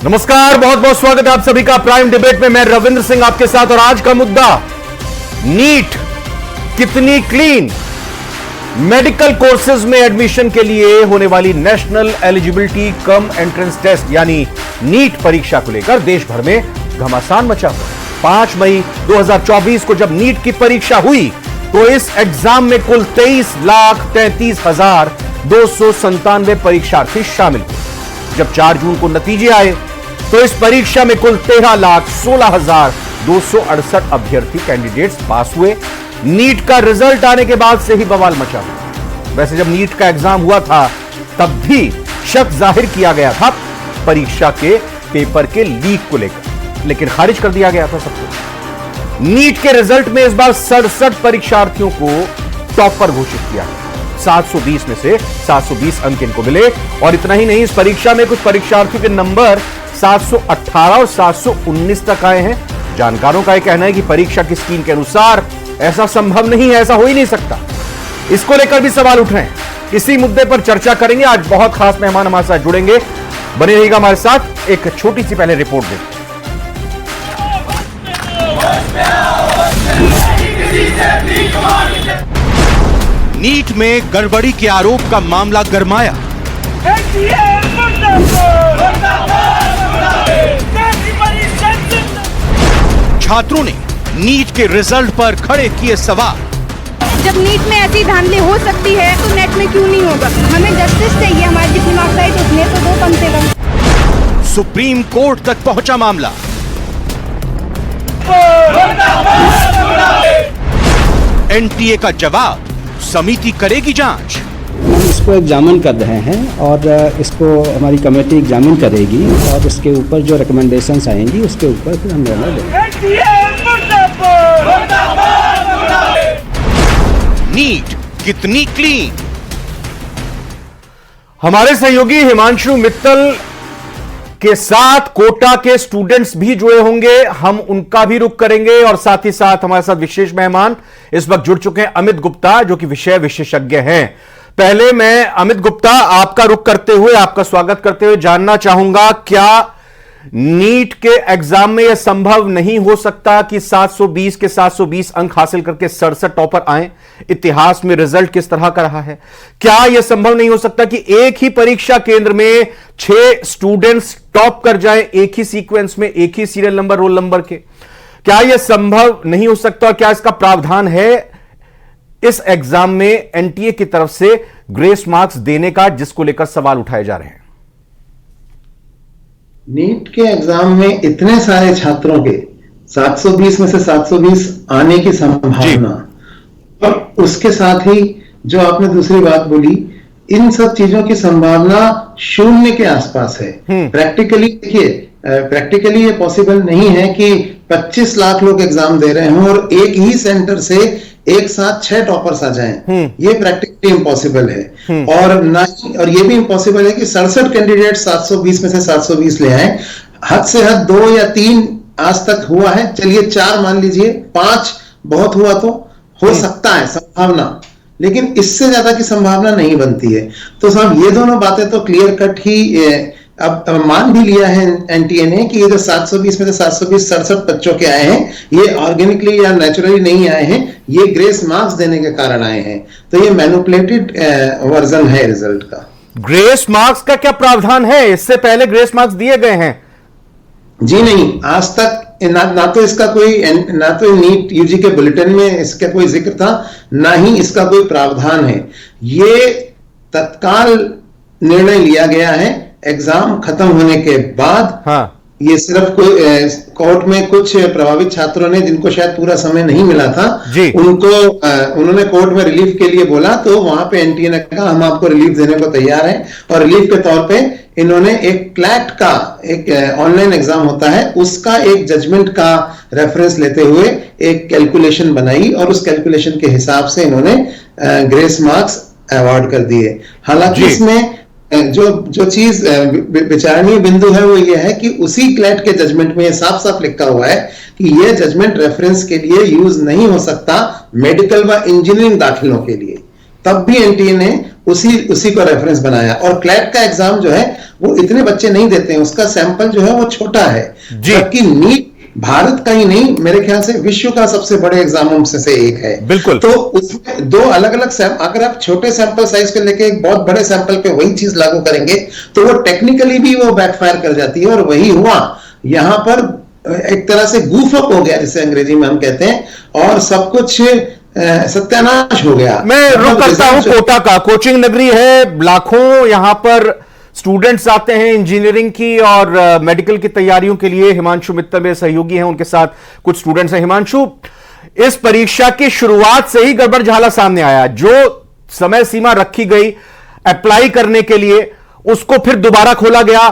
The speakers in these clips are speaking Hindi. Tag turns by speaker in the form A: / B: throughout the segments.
A: नमस्कार, बहुत बहुत स्वागत है आप सभी का प्राइम डिबेट में। मैं रविंद्र सिंह आपके साथ और आज का मुद्दा नीट कितनी क्लीन। मेडिकल कोर्सेज में एडमिशन के लिए होने वाली national eligibility cum entrance test यानी नीट परीक्षा को लेकर देश भर में घमासान मचा हुआ। 5 मई 2024 को जब नीट की परीक्षा हुई तो इस एग्जाम में कुल 23,33,297 परीक्षार्थी शामिल हुए। जब 4 जून को नतीजे आए तो इस परीक्षा में कुल 13,16,268 अभ्यर्थी कैंडिडेट्स पास हुए। नीट का रिजल्ट आने के बाद से ही बवाल मचा हुआ। वैसे जब नीट का एग्जाम हुआ था तब भी शक जाहिर किया गया था परीक्षा के पेपर के लीक को लेकर, लेकिन खारिज कर दिया गया था सबको। नीट के रिजल्ट में इस बार 67 परीक्षार्थियों को टॉपर घोषित किया। 720 में से 720 अंक इनको मिले और इतना ही नहीं, इस परीक्षा में कुछ परीक्षार्थियों के नंबर 718 और 719 तक आए हैं। जानकारों का यह कहना है कि परीक्षा की स्कीम के अनुसार ऐसा संभव नहीं है, ऐसा हो ही नहीं सकता। इसको लेकर भी सवाल उठ रहे हैं। इसी मुद्दे पर चर्चा करेंगे। आज बहुत खास मेहमान हमारे साथ जुड़ेंगे, बने रहिएगा हमारे साथ। एक छोटी सी पहले रिपोर्ट देखते हैं।
B: नीट में गड़बड़ी के आरोप का मामला गरमाया। छात्रों ने नीट के रिजल्ट पर खड़े किए सवाल।
C: जब नीट में ऐसी धांधली हो सकती है तो नेट में क्यों नहीं होगा? हमें जस्टिस चाहिए, हमारी जितनी मार्क्स आई उतने तो दो कम से कम।
B: सुप्रीम कोर्ट तक पहुंचा मामला। एनटीए का जवाब, समिति करेगी जांच।
D: हम इसको एग्जामिन कर रहे हैं और इसको हमारी कमेटी एग्जामिन करेगी और इसके ऊपर जो रिकमेंडेशंस आएंगी उसके ऊपर फिर हम निर्णय लेंगे।
B: नीट कितनी क्लीन।
A: हमारे सहयोगी हिमांशु मित्तल के साथ कोटा के स्टूडेंट्स भी जुड़े होंगे, हम उनका भी रुख करेंगे। और साथ ही साथ हमारे साथ विशेष मेहमान इस वक्त जुड़ चुके हैं, अमित गुप्ता, जो कि विषय विशेषज्ञ हैं। पहले मैं अमित गुप्ता आपका रुख करते हुए, आपका स्वागत करते हुए जानना चाहूंगा, क्या नीट के एग्जाम में यह संभव नहीं हो सकता कि 720 के 720 अंक हासिल करके 67 टॉपर आए? इतिहास में रिजल्ट किस तरह का रहा है? क्या यह संभव नहीं हो सकता कि एक ही परीक्षा केंद्र में 6 स्टूडेंट्स टॉप कर जाएं, एक ही सीक्वेंस में, एक ही सीरियल नंबर, रोल नंबर के? क्या यह संभव नहीं हो सकता और क्या इसका प्रावधान है इस एग्जाम में एनटीए की तरफ से ग्रेस मार्क्स देने का, जिसको लेकर सवाल उठाए जा रहे हैं?
E: नीट के एग्जाम में इतने सारे छात्रों के 720 में से 720 आने की संभावना और उसके साथ ही जो आपने दूसरी बात बोली, इन सब चीजों की संभावना 0 के आसपास है। प्रैक्टिकली देखिए, प्रैक्टिकली ये पॉसिबल नहीं है कि 25 लाख लोग एग्जाम दे रहे हों और एक ही सेंटर से एक साथ 6 टॉपर्स आ जाएं। ये प्रैक्टिकली इम्पॉसिबल है। और ना और ये भी इम्पॉसिबल है कि 67 कैंडिडेट 720 में से 720 ले आए। हद से हद 2 या 3 आज तक हुआ है, चलिए 4 मान लीजिए, 5 बहुत हुआ तो हो सकता है संभावना, लेकिन इससे ज्यादा की संभावना नहीं बनती है। तो साहब ये दोनों बातें तो क्लियर कट ही अब मान भी लिया है एनटीए ने कि ये जो 720 में से 720 67 बच्चों के आए हैं, ये ऑर्गेनिकली या नेचुरली नहीं आए हैं, ये ग्रेस मार्क्स देने के कारण आए हैं। तो ये मैनिपुलेटेड वर्जन है रिजल्ट का।
A: ग्रेस मार्क्स का क्या प्रावधान है? इससे पहले ग्रेस मार्क्स दिए गए हैं?
E: जी नहीं, आज तक ना तो इसका कोई, ना तो नीट यूजी के बुलेटिन में इसका कोई जिक्र था, ना ही इसका कोई प्रावधान है। ये तत्काल निर्णय लिया गया है एग्जाम खत्म होने के बाद।
A: हाँ।
E: ये सिर्फ कोई कोर्ट में कुछ प्रभावित छात्रों ने, जिनको शायद पूरा समय नहीं मिला था, उनको उन्होंने कोर्ट में रिलीफ के लिए बोला, तो वहां पे एनटीए ने कहा हम आपको रिलीफ देने को तैयार हैं। और रिलीफ के तौर पे इन्होंने एक क्लैट का एक ऑनलाइन एग्जाम होता है, उसका एक जजमेंट का रेफरेंस लेते हुए एक कैलकुलेशन बनाई और उस कैलकुलेशन के हिसाब से इन्होंने ग्रेस मार्क्स अवार्ड कर दिए। हालांकि इसमें जो चीज विचारणीय बिंदु है वो ये है कि उसी क्लैट के जजमेंट में ये साफ साफ लिखा हुआ है कि ये जजमेंट रेफरेंस के लिए यूज नहीं हो सकता मेडिकल व इंजीनियरिंग दाखिलों के लिए। तब भी एनटीए ने उसी को रेफरेंस बनाया। और क्लैट का एग्जाम जो है वो इतने बच्चे नहीं देते हैं, उसका सैंपल जो है वो छोटा है, जबकि नीट भारत का ही नहीं, मेरे ख्याल से विश्व का सबसे बड़े एग्जामों में से एक है।
A: बिल्कुल।
E: तो उसमें दो अलग अलग अगर आप छोटे सैंपल साइज को लेके एक बहुत बड़े सैंपल पे वही चीज लागू करेंगे तो वो टेक्निकली भी वो बैकफायर कर जाती है, और वही हुआ यहां पर। एक तरह से गूफ अप हो गया, जिसे अंग्रेजी में हम कहते हैं, और सब कुछ सत्यानाश हो गया।
A: मैं रुक करता हूं कोटा का, कोचिंग नगरी है, लाखों यहां पर स्टूडेंट्स आते हैं इंजीनियरिंग की और मेडिकल की तैयारियों के लिए। हिमांशु मित्तल मेरे सहयोगी हैं, उनके साथ कुछ स्टूडेंट्स हैं। हिमांशु, इस परीक्षा की शुरुआत से ही गड़बड़ झाला सामने आया। जो समय सीमा रखी गई अप्लाई करने के लिए, उसको फिर दोबारा खोला गया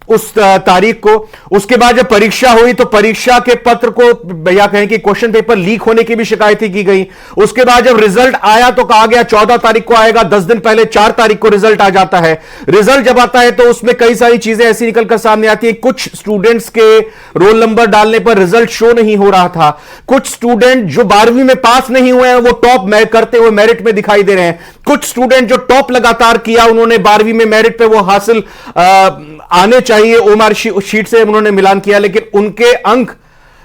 A: उस तारीख को। उसके बाद जब परीक्षा हुई तो परीक्षा के पत्र को या कहें कि क्वेश्चन पेपर लीक होने की भी शिकायतें की गई। उसके बाद जब रिजल्ट आया तो कहा गया 14 तारीख को आएगा, 10 दिन पहले 4 तारीख को रिजल्ट आ जाता है। रिजल्ट जब आता है तो उसमें कई सारी चीजें ऐसी निकलकर सामने आती है। कुछ स्टूडेंट्स के रोल नंबर डालने पर रिजल्ट शो नहीं हो रहा था। कुछ स्टूडेंट जो 12वीं में पास नहीं हुए हैं वो टॉप करते हुए मेरिट में दिखाई दे रहे हैं। कुछ स्टूडेंट जो टॉप लगातार किया, उन्होंने 12वीं में मेरिट पे वो हासिल आने चाहिए, ओएमआर शीट से उन्होंने मिलान किया, लेकिन उनके अंक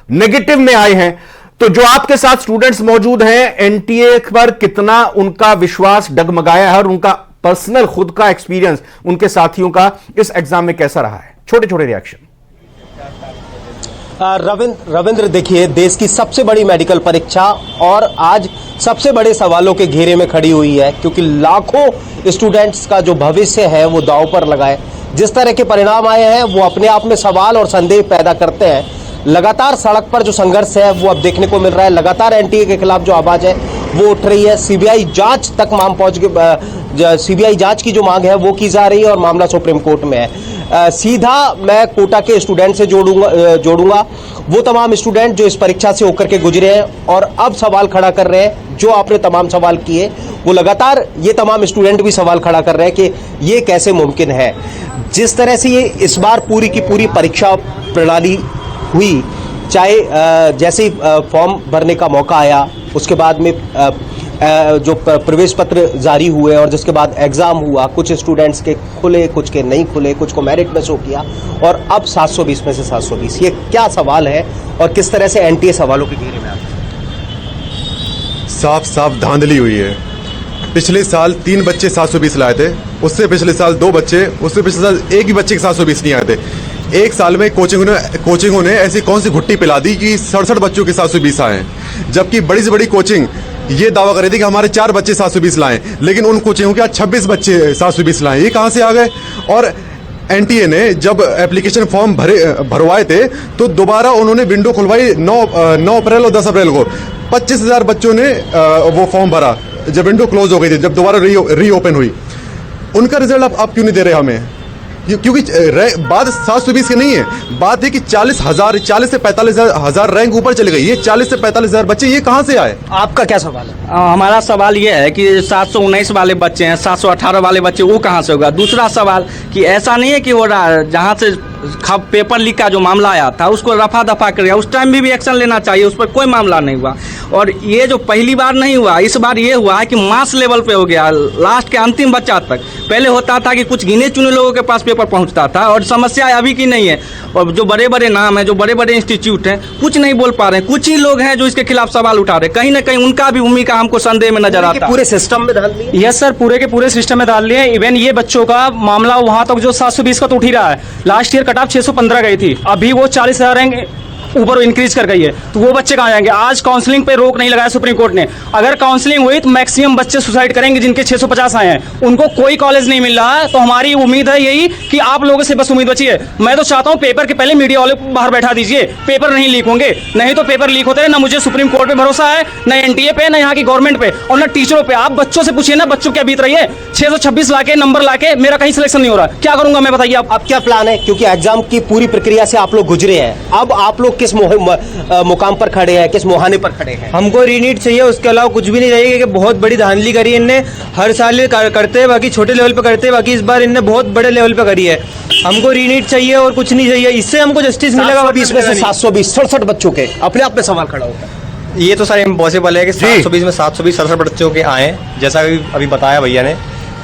A: नेगेटिव में आए हैं। तो जो आपके साथ स्टूडेंट्स मौजूद हैं, एनटीए पर कितना उनका विश्वास डगमगाया है और उनका पर्सनल खुद का एक्सपीरियंस उनके साथियों का इस एग्जाम में कैसा रहा है? छोटे छोटे रिएक्शन।
F: रविंद्र, देखिए, देश की सबसे बड़ी मेडिकल परीक्षा और आज सबसे बड़े सवालों के घेरे में खड़ी हुई है, क्योंकि लाखों स्टूडेंट्स का जो भविष्य है वो दांव पर लगाए। जिस तरह के परिणाम आए हैं वो अपने आप में सवाल और संदेह पैदा करते हैं। लगातार सड़क पर जो संघर्ष है वो अब देखने को मिल रहा है। लगातार एनटीए के खिलाफ जो आवाज है वो उठ रही है। सीबीआई जांच तक मांग पहुंच गई। सीबीआई जांच की जो मांग है वो की जा रही है और मामला सुप्रीम कोर्ट में है। सीधा मैं कोटा के स्टूडेंट से जोड़ूंगा वो तमाम स्टूडेंट जो इस परीक्षा से होकर के गुजरे हैं और अब सवाल खड़ा कर रहे हैं। जो आपने तमाम सवाल किए वो लगातार ये तमाम स्टूडेंट भी सवाल खड़ा कर रहे हैं कि ये कैसे मुमकिन है। जिस तरह से ये इस बार पूरी की पूरी परीक्षा प्रणाली हुई, चाहे जैसे ही फॉर्म भरने का मौका आया, उसके बाद में जो प्रवेश पत्र जारी हुए और जिसके बाद एग्जाम हुआ, कुछ स्टूडेंट्स के खुले, कुछ के नहीं खुले, कुछ को मेरिट में शो किया, और अब 720 में से 720। ये क्या सवाल है और किस तरह से एनटीए सवालों के घेरे में आता है?
G: साफ साफ धांधली हुई है। पिछले साल 3 बच्चे 720 लाए थे, उससे पिछले साल 2 बच्चे, उससे पिछले साल एक ही बच्चे के 720 नहीं आए थे। एक साल में कोचिंगों ने ऐसी कौन सी घुट्टी पिला दी कि 67 बच्चों के 720 आए हैं, जबकि बड़ी से बड़ी कोचिंग ये दावा कर रही थी कि हमारे 4 बच्चे 720 लाए, लेकिन उन कोचिंगों के 26 बच्चे 720 लाए। ये कहाँ से आ गए? और एनटीए ने जब एप्लीकेशन फॉर्म भरवाए थे तो दोबारा उन्होंने विंडो खुलवाई 9 अप्रैल और 10 अप्रैल को। 25,000 बच्चों ने वो फॉर्म भरा जब विंडो क्लोज हो गई थी, जब दोबारा रीओपन हुई। उनका रिजल्ट आप क्यों नहीं दे रहे हमें? क्योंकि बात 720 की नहीं है, बात है कि 40 से 45,000 रैंक ऊपर चले गई। ये 40 से 45,000 बच्चे ये कहाँ से आए?
F: आपका क्या सवाल है?
H: हमारा सवाल ये है कि 719 वाले बच्चे हैं, 718 वाले बच्चे, वो कहाँ से होगा? दूसरा सवाल कि ऐसा नहीं है कि वो जहाँ से पेपर लीक का जो मामला आया था उसको रफा दफा कर दिया, उस टाइम भी एक्शन लेना चाहिए, उस पर कोई मामला नहीं हुआ। और ये जो पहली बार नहीं हुआ, इस बार ये हुआ है कि मास लेवल पे हो गया, लास्ट के अंतिम बच्चा तक। पहले होता था कि कुछ गिने चुने लोगों के पास पेपर पहुंचता था, और समस्या अभी की नहीं है। और जो बड़े बड़े नाम है, जो बड़े बड़े इंस्टीट्यूट हैं, कुछ नहीं बोल पा रहे हैं। कुछ ही लोग हैं जो इसके खिलाफ सवाल उठा रहे हैं। कहीं ना कहीं उनका भी भूमिका हमको संदेह में नजर आता है।
F: पूरे सिस्टम में डाल दिए?
H: यस सर, पूरे के पूरे सिस्टम में डाल लिए। इवन ये बच्चों का मामला वहां तक जो 720 का तो उठ ही रहा है। लास्ट ईयर कट ऑफ 615 गई थी, अभी वो 40,000 रैंक ऊपर इंक्रीज कर गई है। तो वो बच्चे कहाँ जाएंगे? आज काउंसलिंग पे रोक नहीं लगाया सुप्रीम कोर्ट ने। अगर काउंसलिंग हुई तो मैक्सिमम बच्चे सुसाइड करेंगे जिनके 650 आए हैं, उनको कोई कॉलेज नहीं मिल रहा है। तो हमारी उम्मीद है यही कि आप लोगों से बस उम्मीद बची है। मैं तो चाहता हूँ पेपर के पहले मीडिया वाले बाहर बैठा दीजिए, पेपर नहीं लीक होंगे। नहीं तो पेपर लीक होते हैं ना, मुझे सुप्रीम कोर्ट पे भरोसा है, न एनटीए पे, न यहाँ की गवर्नमेंट पे, और न टीचरों पे। आप बच्चों से पूछिए ना, बच्चों क्या बीत रही है। 626 लाके नंबर लाके मेरा कहीं सिलेक्शन नहीं हो रहा, क्या करूंगा मैं, बताइए आप।
F: क्या प्लान है? क्योंकि एग्जाम की पूरी प्रक्रिया से आप लोग गुजरे हैं, अब आप लोग किस मुकाम पर खड़े हैं, किस मुहाने पर खड़े हैं?
I: हमको रीनीट चाहिए, उसके अलावा कुछ भी नहीं चाहिए। कि बहुत बड़ी धांधली करी इनने, हर साल करते हैं, बाकी छोटे लेवल पे करते हैं, बाकी इस बार इनने बहुत बड़े लेवल पे करी है। हमको रीनीट चाहिए और कुछ नहीं चाहिए, इससे हमको जस्टिस मिलेगा।
F: 720 में से 720 67 बच्चों के अपने आप में सवाल खड़ा होता है।
I: ये तो सर इम्पॉसिबल है कि 720 में 720 बच्चों के आए, जैसा अभी बताया भैया ने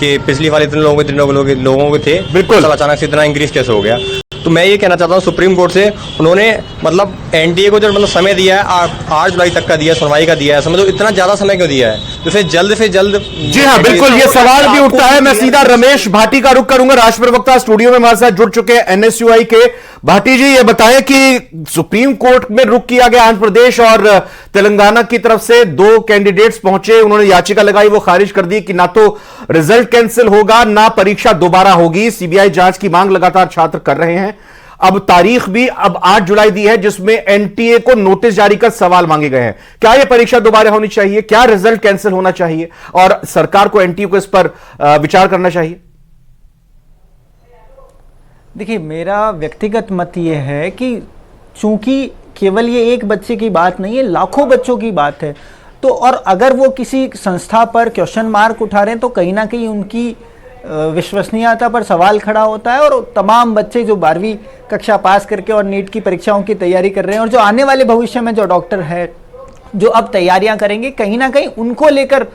I: कि पिछली बार इतने लोगों के थे,
A: बिल्कुल
I: सब अचानक से इतना इंक्रीज कैसे हो गया। तो मैं ये कहना चाहता हूँ सुप्रीम कोर्ट से, उन्होंने मतलब एनटीए को जो मतलब समय दिया है 8 जुलाई तक का दिया है, सुनवाई का दिया है, समझो इतना ज्यादा समय क्यों दिया है, तो फिर जल्द से जल्द।
A: जी हाँ, बिल्कुल ये सवाल भी उठता है। मैं सीधा रमेश भाटी का रुख करूंगा, राष्ट्र प्रवक्ता स्टूडियो में हमारे साथ जुड़ चुके हैं एनएसयूआई के। भाटी जी, ये बताएं कि सुप्रीम कोर्ट में रुख किया गया, आंध्र प्रदेश और तेलंगाना की तरफ से 2 कैंडिडेट्स पहुंचे, उन्होंने याचिका लगाई, वो खारिज कर दी कि ना तो रिजल्ट कैंसिल होगा ना परीक्षा दोबारा होगी। सीबीआई जांच की मांग लगातार छात्र कर रहे हैं। अब तारीख भी अब 8 जुलाई दी है, जिसमें एनटीए को नोटिस जारी कर सवाल मांगे गए हैं। क्या यह परीक्षा दोबारा होनी चाहिए, क्या रिजल्ट कैंसिल होना चाहिए, और सरकार को एनटीए को इस पर विचार करना चाहिए?
J: देखिए, मेरा व्यक्तिगत मत यह है कि चूंकि केवल ये एक बच्चे की बात नहीं है, लाखों बच्चों की बात है, तो और अगर वो किसी संस्था पर क्वेश्चन मार्क उठा रहे हैं तो कहीं ना कहीं उनकी विश्वसनीयता पर सवाल खड़ा होता है। और तमाम बच्चे जो 12वीं कक्षा पास करके और नीट की परीक्षाओं की तैयारी कर रहे हैं और जो आने वाले भविष्य में जो डॉक्टर है, जो अब तैयारियां करेंगे, कहीं ना कहीं उनको लेकर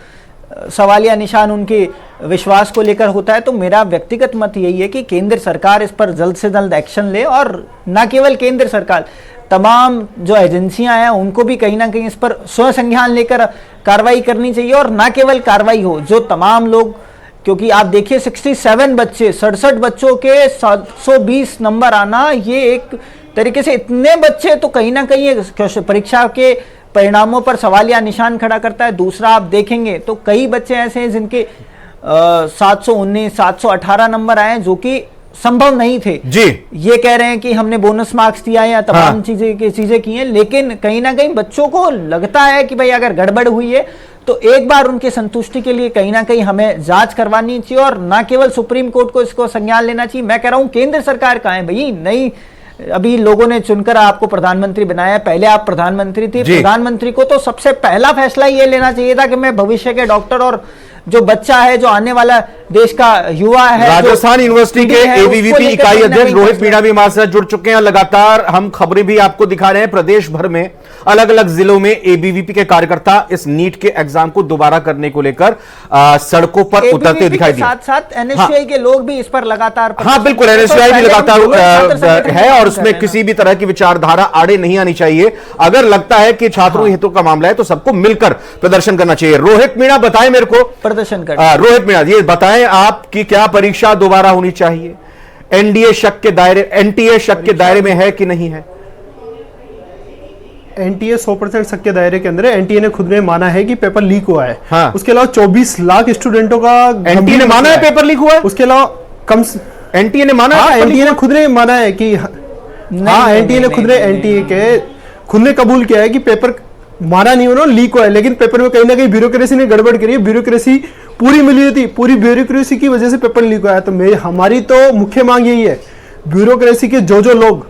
J: सवालिया निशान उनके विश्वास को लेकर होता है। तो मेरा व्यक्तिगत मत यही है कि केंद्र सरकार इस पर जल्द से जल्द एक्शन ले, और न केवल केंद्र सरकार, तमाम जो एजेंसियां हैं उनको भी कहीं ना कहीं इस पर स्वसंज्ञान लेकर कार्रवाई करनी चाहिए। और न केवल कार्रवाई हो, जो तमाम लोग, क्योंकि आप देखिए 67 बच्चों के 720 नंबर आना, ये एक तरीके से इतने बच्चे, तो कहीं ना कहीं परीक्षा के परिणामों पर सवालिया निशान खड़ा करता है। दूसरा, आप देखेंगे तो कई बच्चे ऐसे हैं जिनके 719, 718 नंबर आए जो कि संभव नहीं थे
A: जी।
J: ये कह रहे हैं कि हमने बोनस मार्क्स दिया है या तमाम चीजें की हैं, लेकिन कहीं ना कहीं बच्चों को लगता है कि भाई अगर गड़बड़ हुई है तो एक बार उनके संतुष्टि के लिए कहीं ना कहीं हमें जांच करवानी चाहिए, और ना केवल सुप्रीम कोर्ट को इसको संज्ञान लेना चाहिए। मैं कह रहा हूं केंद्र सरकार कहां है भाई? नहीं, अभी लोगों ने चुनकर आपको प्रधानमंत्री बनाया, पहले आप प्रधानमंत्री थे, प्रधानमंत्री को तो सबसे पहला फैसला ये लेना चाहिए था कि मैं भविष्य के डॉक्टर और जो बच्चा है, जो आने वाला देश का युवा है,
A: राजस्थान यूनिवर्सिटी के एबीवीपी इकाई अध्यक्ष रोहित मीणा भी हमारे साथ जुड़ चुके हैं। लगातार हम खबरें भी आपको दिखा रहे हैं, प्रदेश भर में अलग अलग जिलों में एबीवीपी के कार्यकर्ता इस नीट के एग्जाम को दोबारा करने को लेकर सड़कों पर उतरते दिखाई दिए।
J: साथ साथ एनएसयूआई के लोग भी इस पर लगातार,
A: हाँ बिल्कुल, एनएसयूआई भी लगातार है और उसमें किसी भी तरह की विचारधारा आड़े नहीं आनी चाहिए। अगर लगता है कि छात्रों हितों का मामला है तो सबको मिलकर प्रदर्शन करना चाहिए। रोहित मीणा बताएं मेरे को,
J: प्रदर्शन कर
A: रोहित मीणा ये बताएं आप कि क्या परीक्षा दोबारा होनी चाहिए? एनटीए शक के दायरे में है कि नहीं है?
K: एनटीए 100% शक के दायरे के अंदर है। एनटीए ने खुद ने माना है कि पेपर लीक हुआ है।
A: हाँ।
K: उसके अलावा 24 लाख स्टूडेंटों का
A: एनटीए ने माना है पेपर लीक हुआ है।
K: उसके अलावा कम
A: एनटीए ने माना है,
K: एनटीए ने खुद ने माना है कि हाँ, एनटीए ने खुद ने कबूल किया है कि पेपर माना नहीं उन्होंने लीक हुआ है, लेकिन पेपर में कहीं ना कहीं ब्यूरोक्रेसी ने गड़बड़ करी है। ब्यूरोक्रेसी पूरी मिली थी, पूरी ब्यूरोक्रेसी की वजह से पेपर लीक हुआ है। तो हमारी तो मुख्य मांग यही है, ब्यूरोक्रेसी के जो लोग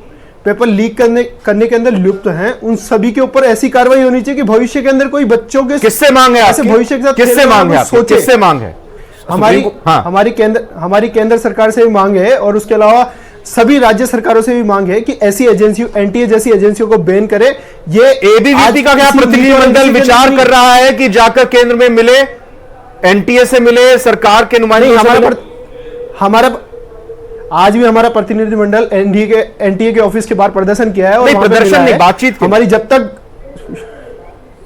K: पेपर लीक करने के अंदर लिप्त हैं, उन सभी के ऊपर ऐसी कार्रवाई होनी चाहिए कि भविष्य के अंदर कोई बच्चों के
A: किससे मांग है आपकी?
K: भविष्य के साथ
A: किससे मांग है? किससे मांग है?
K: हमारी केंद्र सरकार से भी मांग है, और उसके अलावा सभी राज्य सरकारों से भी मांग है कि ऐसी एजेंसियों, एनटीए जैसी एजेंसियों को बैन करे। ये
A: एबीवीपी का क्या प्रतिनिधिमंडल विचार कर रहा है कि जाकर केंद्र में मिले, एनटीए से मिले, सरकार के नुमाइंदों से मिले?
K: हमारा आज भी हमारा प्रतिनिधिमंडल एनटीए के ऑफिस के बाहर प्रदर्शन किया है। और
A: प्रदर्शन नहीं, बातचीत,
K: हमारी जब तक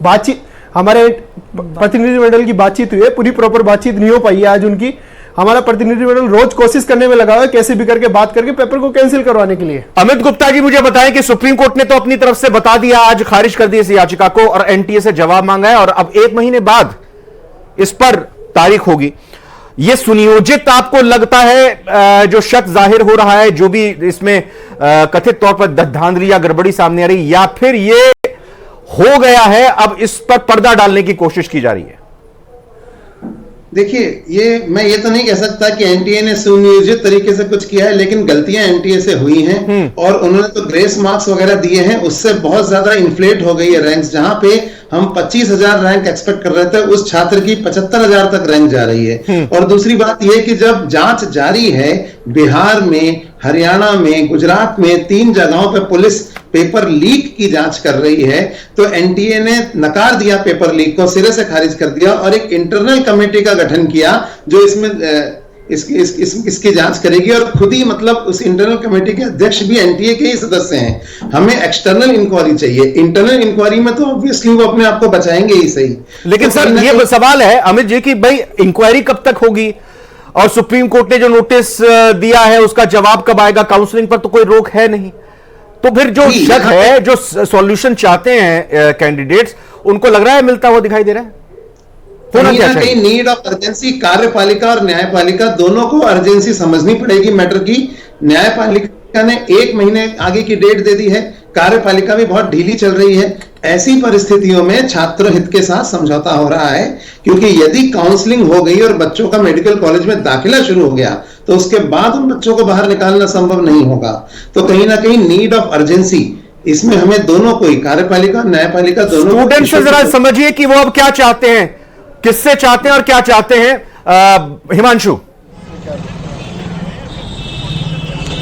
K: बातचीत, हमारे प्रतिनिधिमंडल की बातचीत हुई है, पूरी प्रॉपर बातचीत नहीं हो पाई है आज उनकी। हमारा प्रतिनिधिमंडल रोज कोशिश करने में लगा हुआ है कैसे भी करके बात करके पेपर को कैंसिल करवाने के लिए।
A: अमित गुप्ता जी मुझे बताएं कि सुप्रीम कोर्ट ने तो अपनी तरफ से बता दिया, आज खारिज कर दी इस याचिका को और एनटीए से जवाब मांगा है, और अब 1 महीने बाद इस पर तारीख होगी। यह सुनियोजित आपको लगता है जो शक जाहिर हो रहा है, जो भी इसमें कथित तौर पर धांधली या गड़बड़ी सामने आ रही, या फिर यह हो गया है अब इस पर पर्दा डालने की कोशिश की जा रही है?
E: देखिए, मैं ये तो नहीं कह सकता कि एनटीए ने सुनियोजित तरीके से कुछ किया है, लेकिन गलतियां एनटीए से हुई हैं और उन्होंने तो ग्रेस मार्क्स वगैरह दिए हैं, उससे बहुत ज्यादा इन्फ्लेट हो गई है रैंक्स। जहां पे हम 25,000 रैंक एक्सपेक्ट कर रहे थे, उस छात्र की 75,000 तक रैंक जा रही है। और दूसरी बात यह कि जब जांच जारी है, बिहार में, हरियाणा में, गुजरात में 3 जगहों पर पुलिस पेपर लीक की जांच कर रही है, तो एनटीए ने नकार दिया, पेपर लीक को सिरे से खारिज कर दिया और एक इंटरनल कमेटी का गठन किया जो इसमें इसकी जांच करेगी। और खुद ही मतलब उस इंटरनल कमेटी के अध्यक्ष भी एनटीए के ही सदस्य हैं। हमें एक्सटर्नल इंक्वायरी चाहिए। इंटरनल इंक्वायरी में तो ऑब्वियसली वो अपने आप को बचाएंगे ही सही।
A: लेकिन
E: तो
A: सर ये सवाल है अमित जी कि भाई इंक्वायरी कब तक होगी और सुप्रीम कोर्ट ने जो नोटिस दिया है उसका जवाब कब आएगा? काउंसलिंग पर तो कोई रोक है नहीं। तो फिर जो शक है, जो सॉल्यूशन चाहते हैं कैंडिडेट्स, उनको लग रहा है मिलता हुआ दिखाई दे रहा है?
E: कहीं ना कहीं नीड ऑफ अर्जेंसी, कार्यपालिका और न्यायपालिका दोनों को अर्जेंसी समझनी पड़ेगी मैटर की। न्यायपालिका ने 1 महीने आगे की डेट दे दी है, कार्यपालिका भी बहुत ढीली चल रही है। ऐसी परिस्थितियों में छात्र हित के साथ समझौता हो रहा है, क्योंकि यदि काउंसलिंग हो गई और बच्चों का मेडिकल कॉलेज में दाखिला शुरू हो गया तो उसके बाद उन बच्चों को बाहर निकालना संभव नहीं होगा। तो कहीं ना कहीं नीड ऑफ अर्जेंसी, इसमें हमें दोनों को ही, कार्यपालिका न्यायपालिका दोनों,
A: स्टूडेंट्स से जरा समझिए कि वो अब क्या चाहते हैं, किससे चाहते हैं और क्या चाहते हैं। हिमांशु,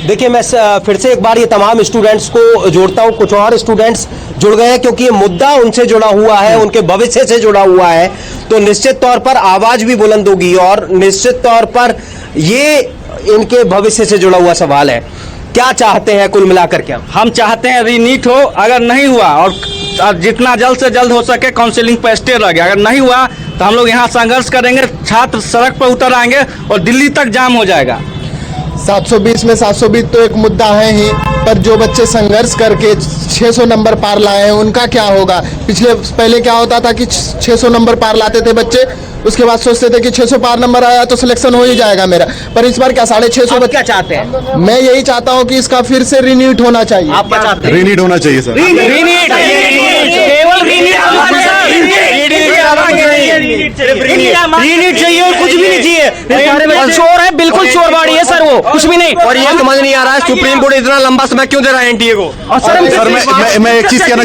F: देखिए मैं फिर से एक बार ये तमाम स्टूडेंट्स को जोड़ता हूं। कुछ और स्टूडेंट्स जुड़ गए हैं क्योंकि ये मुद्दा उनसे जुड़ा हुआ है, उनके भविष्य से जुड़ा हुआ है, तो निश्चित तौर पर आवाज भी बुलंद होगी और निश्चित तौर पर ये इनके भविष्य से जुड़ा हुआ सवाल है। क्या चाहते हैं कुल मिलाकर? क्या
H: हम चाहते हैं रीनीट हो, अगर नहीं हुआ और जितना जल्द से जल्द हो सके काउंसलिंग पर स्टे लगे, अगर नहीं हुआ तो हम लोग यहाँ संघर्ष करेंगे, छात्र सड़क पर उतर आएंगे और दिल्ली तक जाम हो जाएगा।
K: 720 में 720 तो एक मुद्दा है ही, पर जो बच्चे संघर्ष करके 600 नंबर पार लाए हैं उनका क्या होगा? पहले क्या होता था कि 600 नंबर पार लाते थे बच्चे, उसके बाद सोचते थे कि 600 पार नंबर आया तो सिलेक्शन हो ही जाएगा मेरा, पर इस बार क्या 650 बच्चे।
F: क्या चाहते हैं?
K: मैं यही चाहता हूँ कि इसका फिर से रिन्यूट होना चाहिए।
F: आप क्या चाहते हैं?
G: रीनीट होना चाहिए सर।
H: रीनीट चाहिए, कुछ भी नहीं चाहिए। शोर है, बिल्कुल शोरबाड़ी है सर, वो कुछ भी नहीं।
I: और ये समझ नहीं आ रहा है सुप्रीम कोर्ट इतना लंबा समय क्यों दे रहा है एनटीए को?
G: सर मैं एक चीज कहना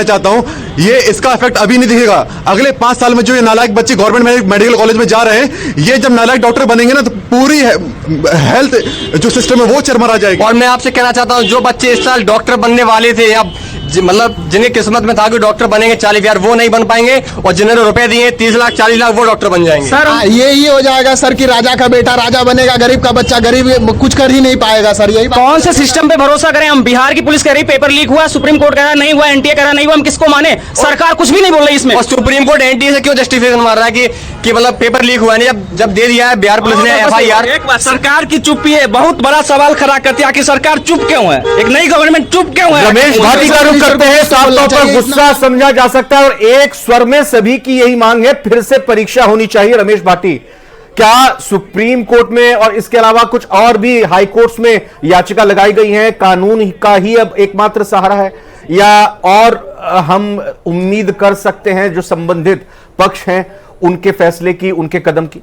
G: चाहता हूँ, ये इसका इफेक्ट अभी नहीं दिखेगा। अगले 5 साल में जो ये नालायक बच्चे गवर्नमेंट मेडिकल कॉलेज में जा रहे हैं, ये जब नालायक डॉक्टर बनेंगे ना तो पूरी हेल्थ जो सिस्टम है वो चरमरा जाएगी।
I: और मैं आपसे कहना चाहता हूँ जो बच्चे इस साल डॉक्टर बनने वाले थे, अब मतलब जिन्हें किस्मत में था कि डॉक्टर बनेंगे 40,000, वो नहीं बन पाएंगे, और जिन्हें रुपए दिए 30 लाख 40 लाख वो डॉक्टर बन जाएंगे।
K: सर यही हो जाएगा सर कि राजा का बेटा राजा बनेगा, गरीब का बच्चा गरीब कुछ कर ही नहीं पाएगा सर। यही
H: कौन से सिस्टम पे भरोसा करें हम? बिहार की पुलिस कह रही पेपर लीक हुआ, सुप्रीम कोर्ट कह रहा नहीं हुआ, एनटीए कह रहा नहीं हुआ, हम किसको माने? सरकार कुछ भी नहीं बोल रही इसमें।
I: और सुप्रीम कोर्ट एनटीए से क्यों जस्टिफिकेशन मार रहा है कि मतलब पेपर लीक हुआ नहीं? जब दे दिया है बिहार पुलिस ने एफआईआर।
H: सरकार की चुप्पी है, बहुत बड़ा सवाल खड़ा करती है कि सरकार चुप क्यों है, एक नई गवर्नमेंट चुप क्यों है?
A: रमेश भाटी का रुख करते हैं। साफ तौर पर गुस्सा समझा जा सकता है और एक स्वर में सभी की यही मांग है, फिर से परीक्षा होनी चाहिए। रमेश भाटी, क्या सुप्रीम कोर्ट में और इसके अलावा कुछ और भी हाई कोर्ट्स में याचिका लगाई गई है, कानून का ही अब एकमात्र सहारा है, या और हम उम्मीद कर सकते हैं जो संबंधित पक्ष हैं उनके फैसले की, उनके कदम की?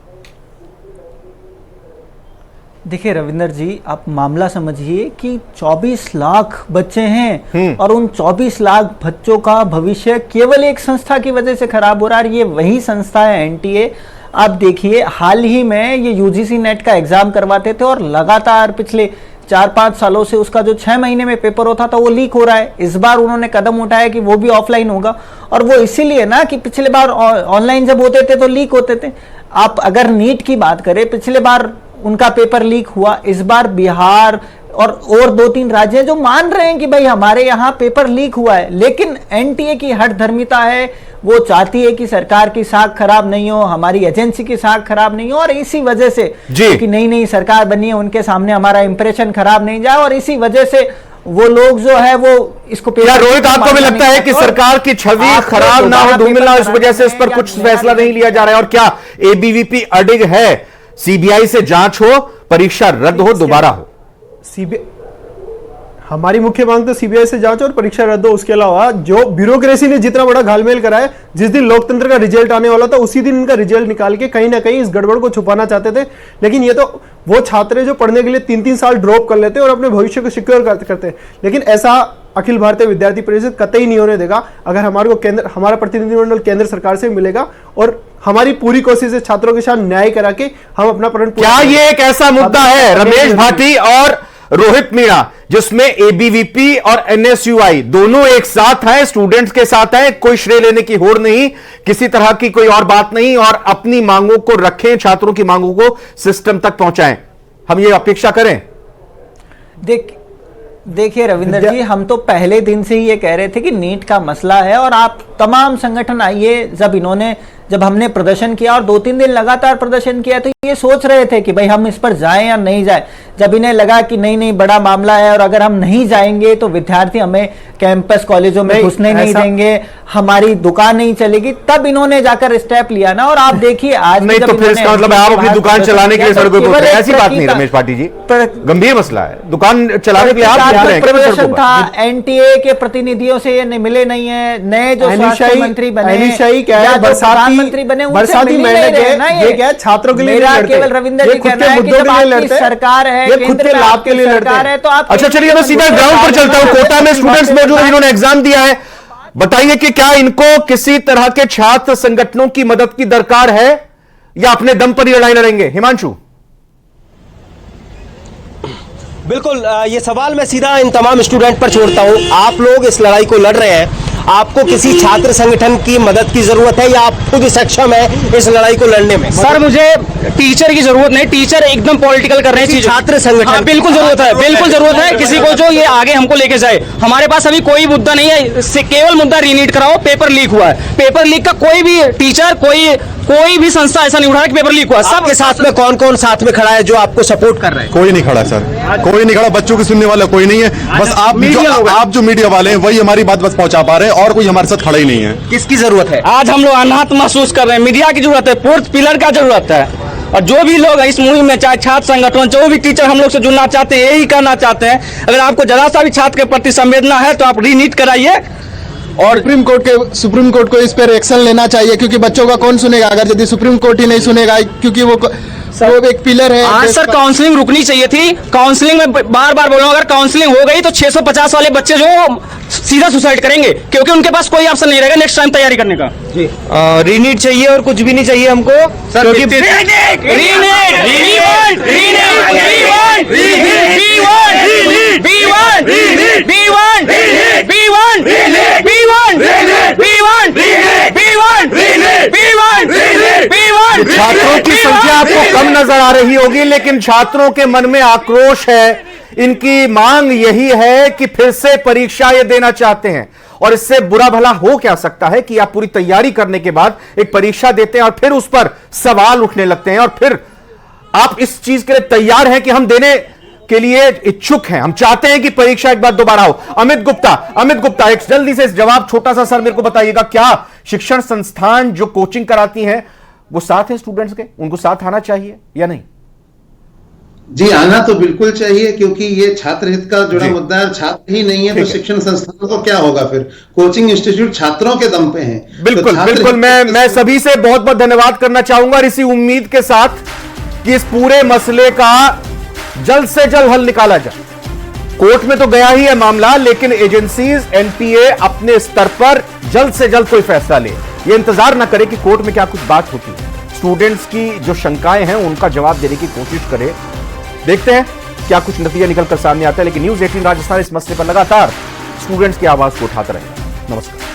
J: देखिए रविंदर जी, आप मामला समझिए कि 24 लाख बच्चे हैं और उन 24 लाख बच्चों का भविष्य केवल एक संस्था की वजह से खराब हो रहा है। ये वही संस्था है एनटीए। आप देखिए हाल ही में ये यूजीसी नेट का एग्जाम करवाते थे और लगातार पिछले 4-5 सालों से उसका जो 6 महीने में पेपर होता था वो लीक हो रहा है। इस बार उन्होंने कदम उठाया कि वो भी ऑफलाइन होगा, और वो इसीलिए ना कि पिछले बार ऑनलाइन जब होते थे तो लीक होते थे। आप अगर नीट की बात करें, पिछले बार उनका पेपर लीक हुआ, इस बार बिहार और 2-3 राज्य जो मान रहे हैं कि भाई हमारे यहाँ पेपर लीक हुआ है, लेकिन एनटीए की हठधर्मिता है, वो चाहती है कि सरकार की साख खराब नहीं हो, हमारी एजेंसी की साख खराब नहीं हो, और इसी वजह से कि नई सरकार बनी है उनके सामने हमारा इंप्रेशन खराब नहीं जाए, और इसी वजह से वो लोग जो है वो इसको
A: क्या रोहित आपको भी लगता है कि सरकार की छवि खराब ना हो, धूमिल ना हो, इस वजह से इस पर कुछ फैसला नहीं लिया जा रहा है? और क्या एबीवीपी अडिग है सीबीआई से जांच हो, परीक्षा रद्द हो, दोबारा हो?
K: हमारी मुख्य मांग तो सीबीआई से जांच और परीक्षा रद्द हो। उसके अलावा जो ब्यूरोक्रेसी ने जितना बड़ा घालमेल करा है, जिस दिन लोकतंत्र का रिजल्ट आने वाला था उसी दिन इनका रिजल्ट निकाल के कहीं ना कहीं इस गड़बड़ को छुपाना चाहते थे। लेकिन ये तो वो छात्र जो पढ़ने के लिए 3-3 साल ड्रॉप कर लेते हैं और अपने भविष्य को सिक्योर करते हैं, लेकिन ऐसा अखिल भारतीय विद्यार्थी परिषद कतई नहीं होने देगा। अगर हमारा प्रतिनिधिमंडल केंद्र सरकार से मिलेगा और हमारी पूरी कोशिश है छात्रों के साथ न्याय करा के हम अपना प्रण
A: क्या ये एक ऐसा मुद्दा है रमेश भाटी और रोहित मीणा जिसमें एबीवीपी और एनएसयूआई दोनों एक साथ हैं, स्टूडेंट्स के साथ हैं, कोई श्रेय लेने की होड़ नहीं, किसी तरह की कोई और बात नहीं, और अपनी मांगों को रखें, छात्रों की मांगों को सिस्टम तक पहुंचाएं, हम ये अपेक्षा करें?
J: देखिए रविंदर जी, हम तो पहले दिन से ही ये कह रहे थे कि नीट का मसला है, और आप तमाम संगठन आइए, जब हमने प्रदर्शन किया और 2-3 दिन लगातार प्रदर्शन किया तो ये सोच रहे थे कि भाई हम इस पर जाएं या नहीं जाएं। जब इन्हें लगा कि नहीं बड़ा मामला है और अगर हम नहीं जाएंगे तो विद्यार्थी हमें कैंपस कॉलेजों में घुसने नहीं देंगे, हमारी दुकान नहीं चलेगी, तब इन्होंने जाकर स्टेप लिया ना। और आप देखिए आज
A: नहीं तो फिर इसका मतलब आप अपनी दुकान चलाने के लिए सड़कों पर उतरे, ऐसी बात नहीं रमेश भाटी जी, गंभीर मसला है, दुकान चलाने के लिए आप
J: प्रदर्शन था, एनटीए के प्रतिनिधियों से ये मिले नहीं है, नए जो स्वास्थ्य मंत्री बने, प्रधानमंत्री बने,
K: बरसाती ये क्या छात्रों के लिए
J: केवल रविंदर जी कहना है कि जब आपकी सरकार है,
K: खुद के लाभ के लिए लड़ते हैं।
J: तो आप
A: अच्छा चलिए मैं सीधा ग्राउंड पर चलता हूं। कोटा में स्टूडेंट्स मौजूद हैं, इन्होंने एग्जाम दिया है, बताइए कि क्या इनको किसी तरह के छात्र संगठनों की मदद की दरकार है या अपने दम पर ही लड़ाई लड़ेंगे? हिमांशु।
F: बिल्कुल, ये सवाल मैं सीधा इन तमाम स्टूडेंट पर छोड़ता हूं। आप लोग इस लड़ाई को लड़ रहे हैं, आपको किसी छात्र संगठन की मदद की जरूरत है या आप खुद सक्षम है इस लड़ाई को लड़ने में?
H: सर मुझे टीचर की जरूरत नहीं, टीचर एकदम पॉलिटिकल कर रहे हैं चीजें।
F: छात्र संगठन,
H: हाँ, बिल्कुल जरूरत है, बिल्कुल जरूरत है किसी को जो ये आगे हमको लेके जाए। हमारे पास अभी कोई मुद्दा नहीं है, केवल मुद्दा रीनीट कराओ, पेपर लीक हुआ है। पेपर लीक का कोई भी टीचर, कोई भी संस्था ऐसा नहीं उठा कि पेपर लीक हुआ।
F: सबके साथ में कौन कौन साथ में खड़ा है जो आपको सपोर्ट कर रहे हैं?
G: कोई नहीं खड़ा सर, कोई नहीं खड़ा, बच्चों की सुनने वाला कोई नहीं है। बस आप जो मीडिया वाले हैं वही हमारी बात बस पहुंचा पा रहे हैं, और कोई हमारे साथ खड़ा ही नहीं है।
F: किसकी जरूरत है?
H: आज हम लोग अनाथ महसूस कर रहे हैं, मीडिया की जरूरत है, फोर्थ पिलर का जरूरत है, और जो भी लोग इस मुहिम में, चाहे छात्र संगठन, जो भी टीचर हम लोग से जुड़ना चाहते हैं, यही करना चाहते हैं। अगर आपको जरा सा भी छात्र के प्रति संवेदना है तो आप रीनीट कराइए।
K: और सुप्रीम कोर्ट को इस पर एक्शन लेना चाहिए, क्योंकि बच्चों का कौन सुनेगा अगर यदि सुप्रीम कोर्ट ही नहीं सुनेगा, क्योंकि वो एक पिलर है।
H: आज सर काउंसलिंग रुकनी चाहिए थी। काउंसलिंग में बार बार बोल रहा हूं, अगर काउंसलिंग हो गई तो 650 वाले बच्चे जो सीधा सुसाइड करेंगे, क्योंकि उनके पास कोई ऑप्शन नहीं रहेगा नेक्स्ट टाइम तैयारी करने का। जी
F: रीनीट चाहिए और कुछ भी नहीं चाहिए हमको, क्योंकि
A: छात्रों की संख्या आपको कम नजर आ रही होगी, लेकिन छात्रों के मन में आक्रोश है। इनकी मांग यही है कि फिर से परीक्षा ये देना चाहते हैं, और इससे बुरा भला हो क्या सकता है कि आप पूरी तैयारी करने के बाद एक परीक्षा देते हैं और फिर उस पर सवाल उठने लगते हैं, और फिर आप इस चीज के लिए तैयार हैं कि हम देने के लिए इच्छुक हैं, हम चाहते हैं कि परीक्षा एक बार दोबारा हो। अमित गुप्ता एक जल्दी से जवाब छोटा सा सर मेरे को बताइएगा, क्या शिक्षण संस्थान जो कोचिंग कराती हैं वो साथ है स्टूडेंट्स के, उनको साथ आना चाहिए या नहीं?
E: जी आना तो बिल्कुल चाहिए, क्योंकि ये छात्र हित का जुड़ा मुद्दा है। छात्र ही नहीं है तो शिक्षण संस्थान को क्या होगा फिर? कोचिंग इंस्टीट्यूट छात्रों के दम पे हैं।
A: बिल्कुल मैं सभी से बहुत बहुत धन्यवाद करना चाहूंगा, और इसी उम्मीद के साथ कि इस पूरे मसले का जल्द से जल्द हल निकाला जाए। कोर्ट में तो गया ही है मामला, लेकिन एजेंसीज, एनटीए अपने स्तर पर जल्द से जल्द कोई फैसला ले। ये इंतजार ना करे कि कोर्ट में क्या कुछ बात होती है, स्टूडेंट्स की जो शंकाएं हैं उनका जवाब देने की कोशिश करे। देखते हैं क्या कुछ नतीजा निकलकर सामने आता है, लेकिन न्यूज़ 18 राजस्थान इस मसले पर लगातार स्टूडेंट्स की आवाज को उठाता रहेगा। नमस्कार।